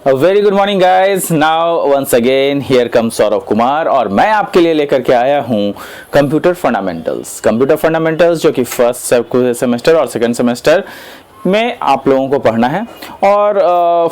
A very good morning guys. Now once again here comes Saurabh Kumar और मैं आपके लिए लेकर के आया हूँ कंप्यूटर फंडामेंटल्स जो कि फर्स्ट सेमेस्टर और सेकंड सेमेस्टर में आप लोगों को पढ़ना है। और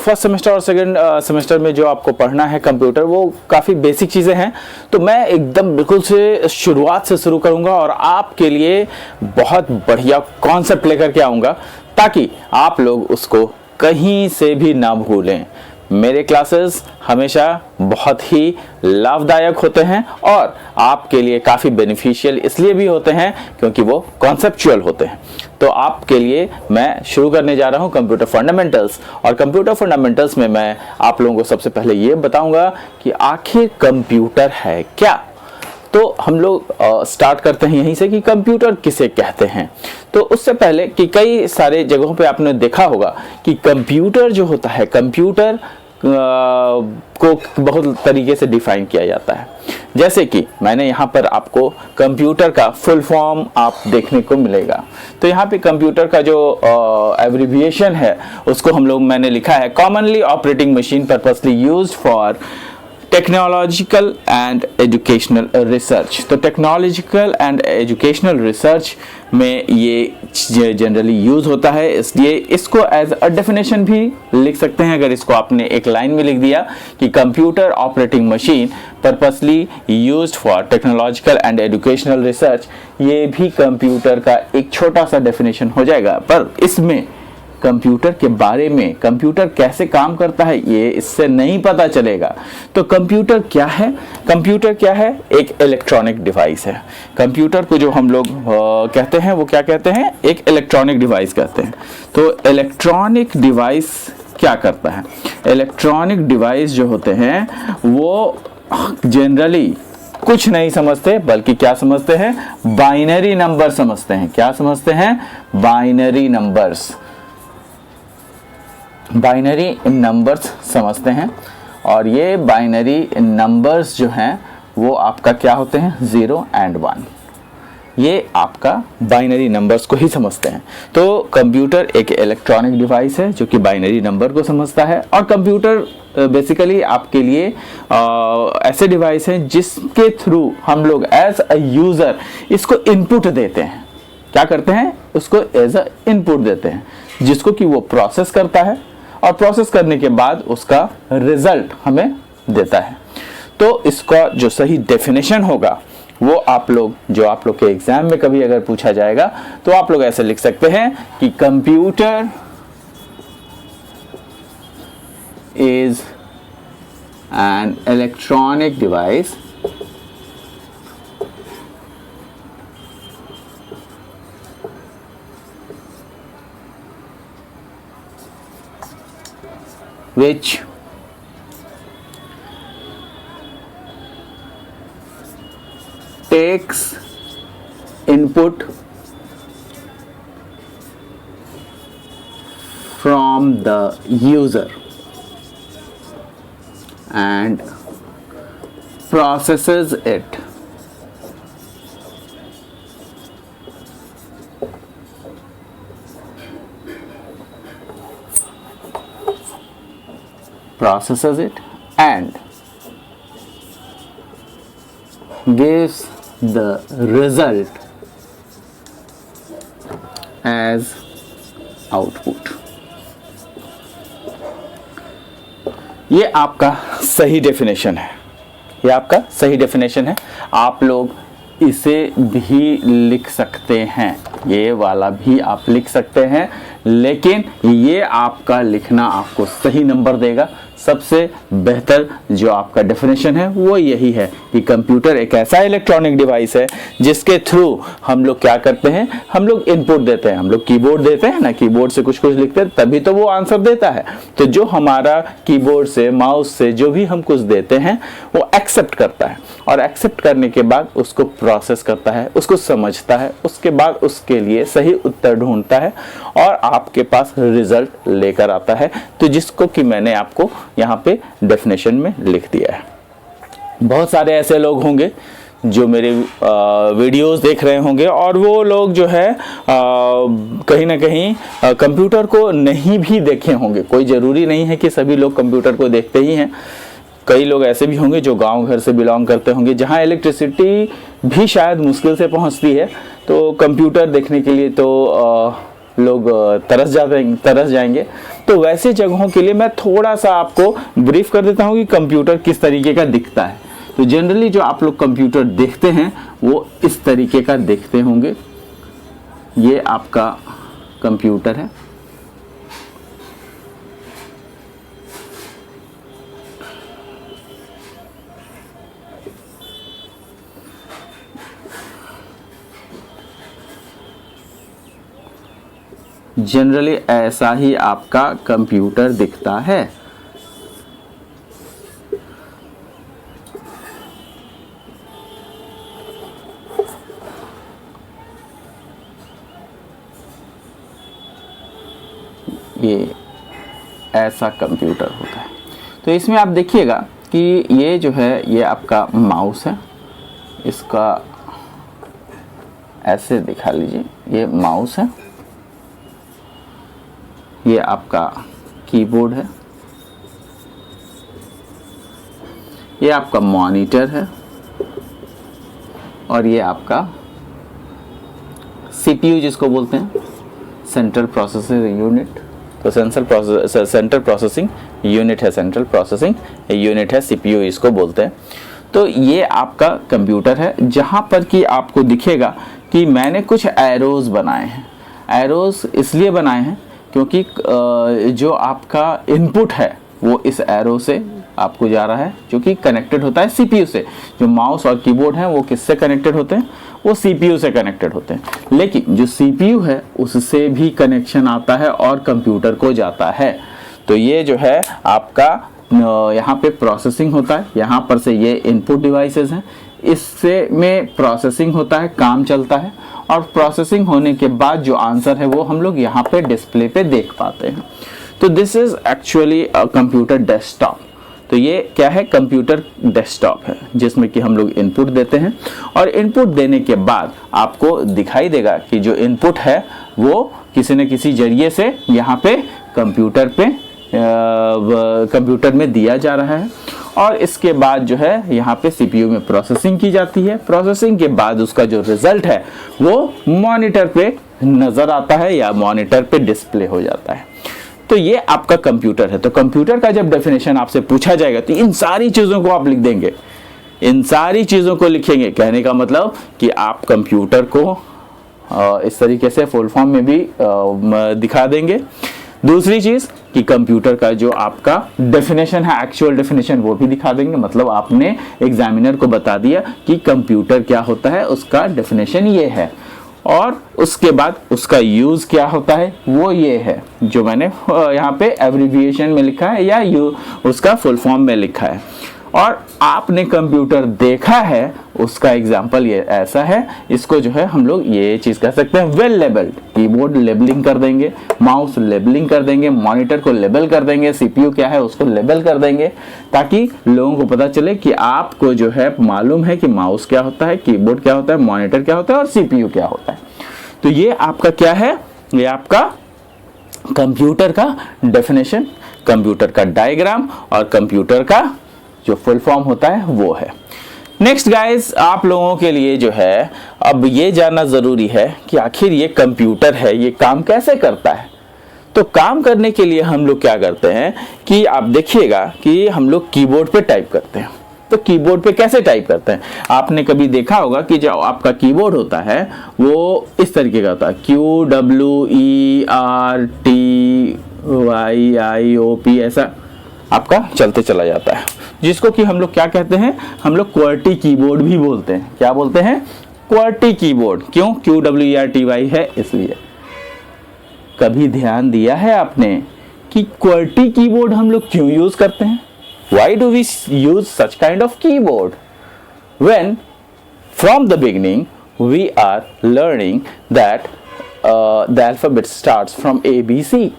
फर्स्ट सेमेस्टर और सेकंड सेमेस्टर में जो आपको पढ़ना है कंप्यूटर, वो काफ़ी बेसिक चीज़ें हैं। तो मैं एकदम बिल्कुल से शुरुआत से शुरू करूँगा और आपके लिए बहुत बढ़िया कॉन्सेप्ट लेकर के आऊँगा ताकि आप लोग उसको कहीं से भी ना भूलें। मेरे क्लासेस हमेशा बहुत ही लाभदायक होते हैं और आपके लिए काफ़ी बेनिफिशियल इसलिए भी होते हैं क्योंकि वो कॉन्सेप्चुअल होते हैं। तो आपके लिए मैं शुरू करने जा रहा हूं कंप्यूटर फंडामेंटल्स। और कंप्यूटर फंडामेंटल्स में मैं आप लोगों को सबसे पहले ये बताऊंगा कि आखिर कंप्यूटर है क्या। तो हम लोग स्टार्ट करते हैं यहीं से कि कंप्यूटर किसे कहते हैं। तो उससे पहले कि कई सारे जगहों पे आपने देखा होगा कि कंप्यूटर जो होता है, कंप्यूटर को बहुत तरीके से डिफाइन किया जाता है। जैसे कि मैंने यहाँ पर आपको कंप्यूटर का फुल फॉर्म आप देखने को मिलेगा। तो यहाँ पे कंप्यूटर का जो एब्रिविएशन है उसको मैंने लिखा है commonly operating machine purposely used for technological and educational research. तो टेक्नोलॉजिकल एंड एजुकेशनल रिसर्च में ये जनरली यूज होता है, इसलिए इसको एज अ डेफिनेशन भी लिख सकते हैं। अगर इसको आपने एक लाइन में लिख दिया कि computer operating machine purposely used for technological and educational research, ये भी कंप्यूटर का एक छोटा सा डेफिनेशन हो जाएगा। पर इसमें कंप्यूटर के बारे में, कंप्यूटर कैसे काम करता है, ये इससे नहीं पता चलेगा। तो कंप्यूटर क्या है? कंप्यूटर क्या है? एक इलेक्ट्रॉनिक डिवाइस है। कंप्यूटर को जो हम लोग कहते हैं वो क्या कहते हैं? एक इलेक्ट्रॉनिक डिवाइस कहते हैं। तो इलेक्ट्रॉनिक डिवाइस क्या करता है? इलेक्ट्रॉनिक डिवाइस जो होते हैं वो जनरली कुछ नहीं समझते, बल्कि क्या समझते हैं? बाइनरी नंबर समझते हैं। क्या समझते हैं? बाइनरी नंबर्स समझते हैं। और ये बाइनरी नंबर्स जो हैं वो आपका क्या होते हैं? 0 and 1। ये आपका बाइनरी नंबर्स को ही समझते हैं। तो कंप्यूटर एक इलेक्ट्रॉनिक डिवाइस है जो कि बाइनरी नंबर को समझता है। और कंप्यूटर बेसिकली आपके लिए ऐसे डिवाइस हैं जिसके थ्रू हम लोग एज अ यूज़र इसको इनपुट देते हैं। क्या करते हैं? उसको एज अ इनपुट देते हैं, जिसको कि वो प्रोसेस करता है और प्रोसेस करने के बाद उसका रिजल्ट हमें देता है। तो इसका जो सही डेफिनेशन होगा वो आप लोग के एग्जाम में कभी अगर पूछा जाएगा तो आप लोग ऐसे लिख सकते हैं कि computer is an electronic device which takes input from the user and processes it and gives the result as output। ये आपका सही डेफिनेशन है। आप लोग इसे भी लिख सकते हैं, ये वाला भी आप लिख सकते हैं, लेकिन ये आपका लिखना आपको सही नंबर देगा। सबसे बेहतर जो आपका डेफिनेशन है वो यही है कि कंप्यूटर एक ऐसा इलेक्ट्रॉनिक डिवाइस है जिसके थ्रू हम लोग क्या करते हैं? हम लोग इनपुट देते हैं। हम लोग कीबोर्ड देते हैं ना, कीबोर्ड से कुछ लिखते हैं तभी तो वो आंसर देता है। तो जो हमारा कीबोर्ड से, माउस से जो भी हम कुछ देते हैं वो एक्सेप्ट करता है और एक्सेप्ट करने के बाद उसको प्रोसेस करता है, उसको समझता है, उसके बाद उसके लिए सही उत्तर ढूंढता है और आपके पास रिजल्ट लेकर आता है। तो जिसको कि मैंने आपको यहाँ पे डेफिनेशन में लिख दिया है। बहुत सारे ऐसे लोग होंगे जो मेरे वीडियोस देख रहे होंगे और वो लोग जो है कहीं ना कहीं कंप्यूटर को नहीं भी देखे होंगे। कोई ज़रूरी नहीं है कि सभी लोग कंप्यूटर को देखते ही हैं। कई लोग ऐसे भी होंगे जो गांव घर से बिलोंग करते होंगे, जहां इलेक्ट्रिसिटी भी शायद मुश्किल से पहुंचती है, तो कंप्यूटर देखने के लिए तो लोग तरस जाएंगे। तो वैसे जगहों के लिए मैं थोड़ा सा आपको ब्रीफ कर देता हूं कि कंप्यूटर किस तरीके का दिखता है। तो जनरली जो आप लोग कंप्यूटर देखते हैं वो इस तरीके का देखते होंगे। ये आपका कंप्यूटर है। जनरली ऐसा ही आपका कंप्यूटर दिखता है। ये ऐसा कंप्यूटर होता है। तो इसमें आप देखिएगा कि ये जो है ये आपका माउस है। इसका ऐसे दिखा लीजिए, ये माउस है। ये आपका कीबोर्ड है। ये आपका मॉनिटर है और ये आपका सीपीयू जिसको बोलते हैं, सेंट्रल प्रोसेसिंग यूनिट। तो सेंट्रल प्रोसेसिंग यूनिट है, सेंट्रल प्रोसेसिंग यूनिट है, सीपीयू इसको बोलते हैं। तो ये आपका कंप्यूटर है, जहां पर कि आपको दिखेगा कि मैंने कुछ एरोज बनाए हैं। एरोज इसलिए बनाए हैं क्योंकि जो आपका इनपुट है वो इस एरो से आपको जा रहा है, जो कि कनेक्टेड होता है सीपीयू से। जो माउस और कीबोर्ड है वो किससे कनेक्टेड होते हैं? वो सीपीयू से कनेक्टेड होते हैं। लेकिन जो सीपीयू है उससे भी कनेक्शन आता है और कंप्यूटर को जाता है। तो ये जो है आपका यहाँ पे प्रोसेसिंग होता है। यहाँ पर से ये इनपुट डिवाइसेस हैं, इससे में प्रोसेसिंग होता है, काम चलता है, और प्रोसेसिंग होने के बाद जो आंसर है वो हम लोग यहाँ पे डिस्प्ले पे देख पाते हैं। तो this is actually a computer desktop. तो ये क्या है? कंप्यूटर डेस्कटॉप है, जिसमें कि हम लोग इनपुट देते हैं और इनपुट देने के बाद आपको दिखाई देगा कि जो इनपुट है वो किसी न किसी जरिए से यहाँ पे कंप्यूटर में दिया जा रहा है। और इसके बाद जो है यहाँ पे सीपीयू में प्रोसेसिंग की जाती है। प्रोसेसिंग के बाद उसका जो रिजल्ट है वो मॉनिटर पे नजर आता है या मॉनिटर पे डिस्प्ले हो जाता है। तो ये आपका कंप्यूटर है। तो कंप्यूटर का जब डेफिनेशन आपसे पूछा जाएगा तो इन सारी चीजों को आप लिख देंगे, इन सारी चीजों को लिखेंगे। कहने का मतलब कि आप कंप्यूटर को इस तरीके से फुल फॉर्म में भी दिखा देंगे। दूसरी चीज कि कंप्यूटर का जो आपका डेफिनेशन है, एक्चुअल डेफिनेशन, वो भी दिखा देंगे। मतलब आपने एग्जामिनर को बता दिया कि कंप्यूटर क्या होता है, उसका डेफिनेशन ये है, और उसके बाद उसका यूज क्या होता है वो ये है, जो मैंने यहाँ पे एब्रिविएशन में लिखा है या उसका फुल फॉर्म में लिखा है। और आपने कंप्यूटर देखा है, उसका एग्जाम्पल ये ऐसा है। इसको जो है हम लोग ये चीज कह सकते हैं वेल लेबल्ड। कीबोर्ड लेबलिंग कर देंगे, माउस लेबलिंग कर देंगे, मॉनिटर को लेबल कर देंगे, सीपीयू क्या है उसको लेबल कर देंगे, ताकि लोगों को पता चले कि आपको जो है मालूम है कि माउस क्या होता है, कीबोर्ड क्या होता है, मॉनिटर क्या होता है और सीपीयू क्या होता है। तो ये आपका क्या है? ये आपका कंप्यूटर का डेफिनेशन, कंप्यूटर का डायग्राम और कंप्यूटर का जो फुल फॉर्म होता है वो है। नेक्स्ट गाइस, आप लोगों के लिए जो है अब ये जानना जरूरी है कि आखिर ये कंप्यूटर है, ये काम कैसे करता है। तो काम करने के लिए हम लोग क्या करते हैं कि आप देखिएगा कि हम लोग कीबोर्ड पे टाइप करते हैं। तो कीबोर्ड पे कैसे टाइप करते हैं? आपने कभी देखा होगा कि जो आपका कीबोर्ड होता है वो इस तरीके का होता है, QWERTYIOP, ऐसा आपका चलते चला जाता है, जिसको कि हम लोग क्या कहते हैं? हम लोग क्वर्टी कीबोर्ड भी बोलते हैं। क्या बोलते हैं? QWERTY keyboard. क्यों? QWERTY है इसलिए। कभी ध्यान दिया है आपने कि क्वर्टी कीबोर्ड हम लोग क्यों यूज करते हैं? Why do we use such kind of keyboard? When from the beginning we are learning that the alphabet starts from ABC.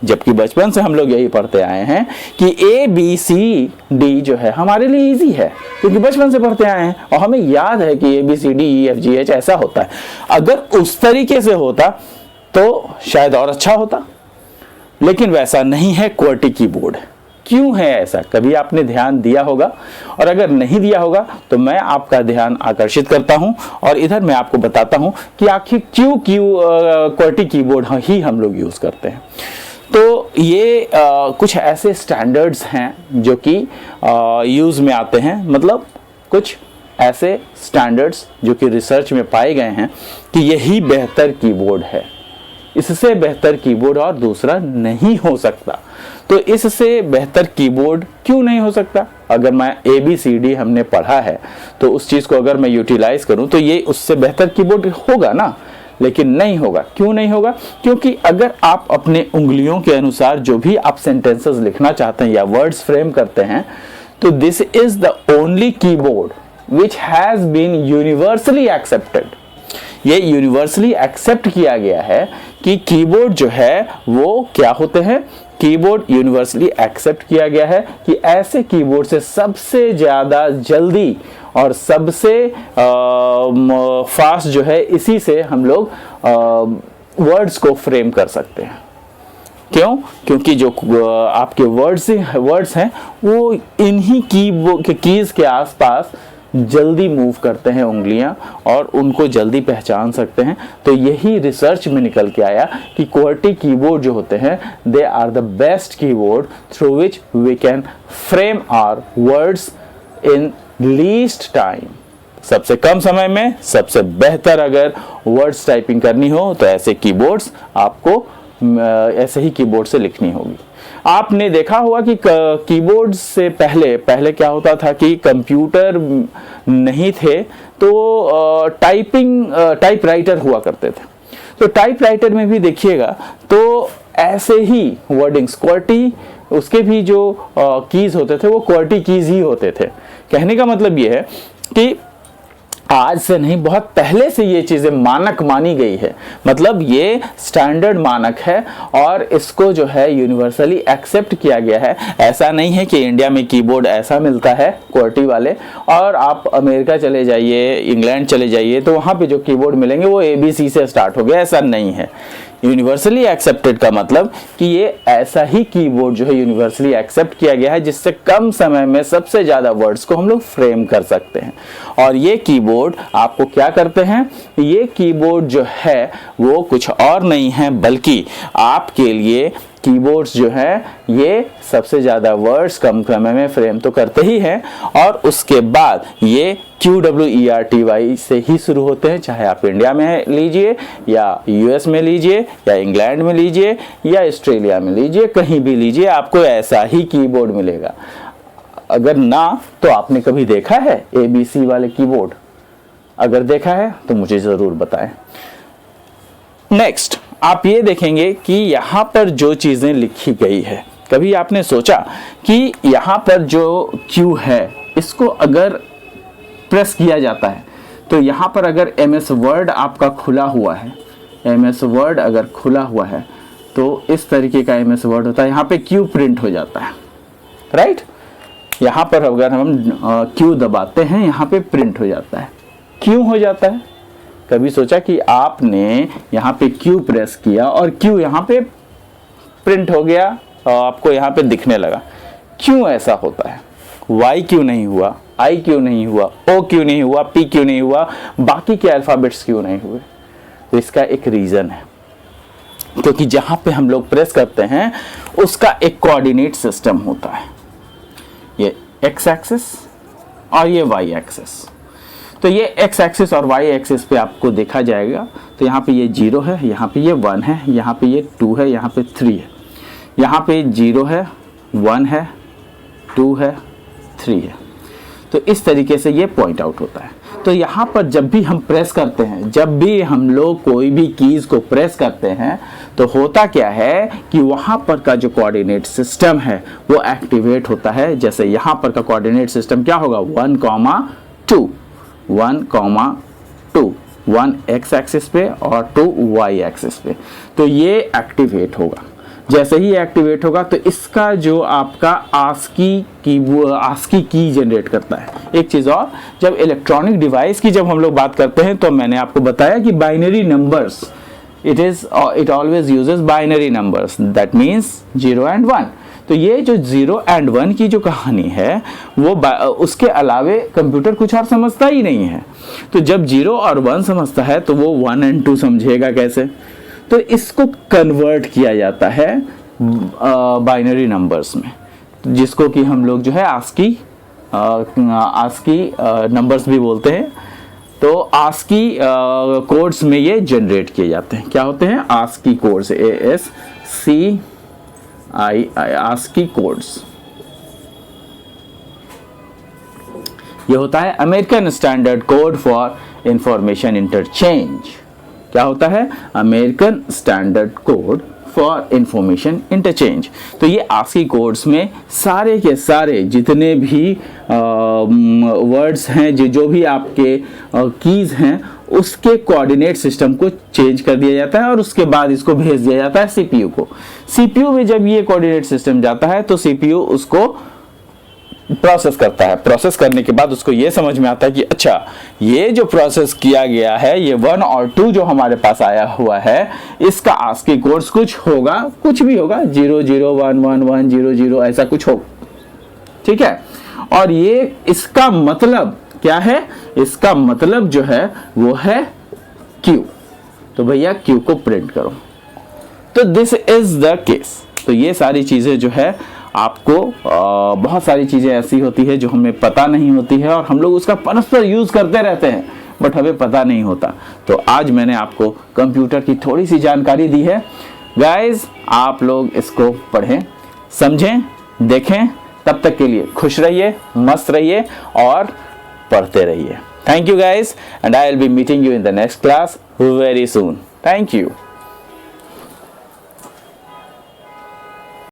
जबकि बचपन से हम लोग यही पढ़ते आए हैं कि ABCD जो है हमारे लिए इजी है, क्योंकि बचपन से पढ़ते आए हैं और हमें याद है कि ABCDEFGH ऐसा होता है। अगर उस तरीके से होता तो शायद और अच्छा होता, लेकिन वैसा नहीं है QWERTY कीबोर्ड। क्यों है ऐसा, कभी आपने ध्यान दिया होगा? और अगर नहीं दिया होगा तो मैं आपका ध्यान आकर्षित करता हूं और इधर मैं आपको बताता हूं कि आखिर क्यों QWERTY कीबोर्ड ही हम लोग यूज करते हैं। तो ये कुछ ऐसे स्टैंडर्ड्स हैं जो कि यूज में आते हैं, मतलब कुछ ऐसे स्टैंडर्ड्स जो कि रिसर्च में पाए गए हैं कि यही बेहतर कीबोर्ड है, इससे बेहतर कीबोर्ड और दूसरा नहीं हो सकता। तो इससे बेहतर कीबोर्ड क्यों नहीं हो सकता? अगर मैं ABCD हमने पढ़ा है तो उस चीज को अगर मैं यूटिलाइज करूं तो ये उससे बेहतर कीबोर्ड होगा ना, लेकिन नहीं होगा। क्यों नहीं होगा? क्योंकि अगर आप अपने उंगलियों के अनुसार जो भी आप सेंटेंसेस लिखना चाहते हैं या वर्ड्स फ्रेम करते हैं, तो this is the only keyboard which has been universally accepted. ये यूनिवर्सली एक्सेप्ट किया गया है कि कीबोर्ड जो है वो क्या होते हैं। कीबोर्ड यूनिवर्सली एक्सेप्ट किया गया है कि ऐसे कीबोर्ड से सबसे ज्यादा जल्दी और सबसे फास्ट जो है, इसी से हम लोग वर्ड्स को फ्रेम कर सकते हैं। क्यों? क्योंकि जो आपके वर्ड्स हैं वो इन्हीं कीज के आसपास जल्दी मूव करते हैं उंगलियां और उनको जल्दी पहचान सकते हैं। तो यही रिसर्च में निकल के आया कि QWERTY कीबोर्ड जो होते हैं they are the best keyboard through which we can frame our words in least time. सबसे कम समय में सबसे बेहतर अगर वर्ड्स टाइपिंग करनी हो तो ऐसे कीबोर्ड्स आपको ऐसे ही कीबोर्ड से लिखनी होगी। आपने देखा होगा कि कीबोर्ड से पहले क्या होता था कि कंप्यूटर नहीं थे तो टाइपराइटर हुआ करते थे। तो टाइपराइटर में भी देखिएगा तो ऐसे ही वर्डिंग्स QWERTY, उसके भी जो कीज होते थे वो QWERTY कीज ही होते थे। कहने का मतलब ये है कि आज से नहीं, बहुत पहले से ये चीजें मानक मानी गई है, मतलब ये स्टैंडर्ड मानक है और इसको जो है यूनिवर्सली एक्सेप्ट किया गया है। ऐसा नहीं है कि इंडिया में कीबोर्ड ऐसा मिलता है QWERTY वाले और आप अमेरिका चले जाइए, इंग्लैंड चले जाइए तो वहां पे जो कीबोर्ड मिलेंगे वो ABC से स्टार्ट हो गया, ऐसा नहीं है। यूनिवर्सली एक्सेप्टेड का मतलब कि ये ऐसा ही कीबोर्ड जो है यूनिवर्सली एक्सेप्ट किया गया है जिससे कम समय में सबसे ज्यादा वर्ड्स को हम लोग फ्रेम कर सकते हैं। और ये कीबोर्ड आपको क्या करते हैं, ये कीबोर्ड जो है वो कुछ और नहीं है बल्कि आपके लिए कीबोर्ड्स जो है ये सबसे ज्यादा वर्ड्स कम समय में फ्रेम तो करते ही हैं और उसके बाद ये QWERTY से ही शुरू होते हैं। चाहे आप इंडिया में लीजिए या US में लीजिए या इंग्लैंड में लीजिए या ऑस्ट्रेलिया में लीजिए, कहीं भी लीजिए आपको ऐसा ही कीबोर्ड मिलेगा। अगर ना तो आपने कभी देखा है ABC वाले कीबोर्ड? अगर देखा है तो मुझे जरूर बताएं। नेक्स्ट आप ये देखेंगे कि यहाँ पर जो चीजें लिखी गई है, कभी आपने सोचा कि यहाँ पर जो Q है इसको अगर प्रेस किया जाता है तो यहाँ पर अगर MS वर्ड आपका खुला हुआ है, MS वर्ड अगर खुला हुआ है तो इस तरीके का MS वर्ड होता है, यहाँ पे Q प्रिंट हो जाता है, राइट। यहाँ पर अगर हम Q दबाते हैं यहाँ पे प्रिंट हो जाता है। क्यों हो जाता है? कभी सोचा कि आपने यहाँ पे Q प्रेस किया और Q यहाँ पे प्रिंट हो गया और आपको यहाँ पे दिखने लगा, क्यों ऐसा होता है? Y क्यों नहीं हुआ, I क्यों नहीं हुआ, O क्यों नहीं हुआ, P क्यों नहीं हुआ, बाकी के अल्फाबेट्स क्यों नहीं हुए? तो इसका एक रीजन है, क्योंकि जहां पे हम लोग प्रेस करते हैं उसका एक कोऑर्डिनेट सिस्टम होता है, ये X एक्सिस और ये Y एक्सिस। तो ये X एक्सिस और Y एक्सिस पे आपको देखा जाएगा तो यहाँ पे ये 0 है, यहाँ पे ये 1 है, यहाँ पे ये 2 है, यहाँ पे 3 है, यहाँ पे 0 है, 1 है, 2 है, 3 है। तो इस तरीके से ये पॉइंट आउट होता है। तो यहाँ पर जब भी हम प्रेस करते हैं, जब भी हम लोग कोई भी कीज को प्रेस करते हैं तो होता क्या है कि वहाँ पर का जो कोऑर्डिनेट सिस्टम है वो एक्टिवेट होता है। जैसे यहाँ पर का कोऑर्डिनेट सिस्टम क्या होगा, 1,2, 1,2, 1 X एक्सिस पे और 2 Y एक्सिस पे, तो ये एक्टिवेट होगा। जैसे ही एक्टिवेट होगा तो इसका जो आपका आस्की की जनरेट करता है। एक चीज और, जब इलेक्ट्रॉनिक डिवाइस की जब हम लोग बात करते हैं तो मैंने आपको बताया कि binary numbers, it always uses binary numbers, that means 0 and 1। तो ये जो 0 and 1 की जो कहानी है वो उसके अलावे कंप्यूटर कुछ और समझता ही नहीं है। तो जब 0 और 1 समझता है तो वो 1 and 2 समझेगा कैसे? तो इसको कन्वर्ट किया जाता है बाइनरी नंबर्स में, जिसको कि हम लोग जो है आस्की नंबर्स भी बोलते हैं। तो आस्की कोड्स में ये जनरेट किए जाते हैं। क्या होते हैं? ASCII codes, ASCII, ASCII codes. ये होता है American standard code for information interchange. क्या होता है? American standard code for information interchange. तो ये आस्की कोड्स में सारे के सारे जितने भी वर्ड्स हैं, जो भी आपके कीज हैं, उसके कोऑर्डिनेट सिस्टम को चेंज कर दिया जाता है और उसके बाद इसको भेज दिया जाता है सीपीयू को। सीपीयू में जब ये कोऑर्डिनेट सिस्टम जाता है तो सीपीयू उसको प्रोसेस करता है। प्रोसेस करने के बाद उसको ये समझ में आता है कि अच्छा, ये जो प्रोसेस किया गया है, ये 1 और 2 जो हमारे पास आया हुआ है, इसका आस्की कोड्स कुछ होगा, कुछ भी होगा, 0 0 1 1 1 0 0 ऐसा कुछ होगा। ठीक है, और ये इसका मतलब क्या है? इसका मतलब जो है वो है Q। तो भैया Q को प्रिंट करो। तो दिस इज द केस। तो ये सारी चीजें जो है आपको बहुत सारी चीजें ऐसी होती है जो हमें पता नहीं होती है और हम लोग उसका परस्पर यूज करते रहते हैं, बट हमें पता नहीं होता। तो आज मैंने आपको कंप्यूटर की थोड़ी सी जानकारी दी है। गाइस, आप लोग इसको पढ़ें, समझें, देखें। तब तक के लिए खुश रहिए, मस्त रहिए और पढ़ते रहिए। Thank you guys, and I will be meeting you in the next class very soon. Thank you.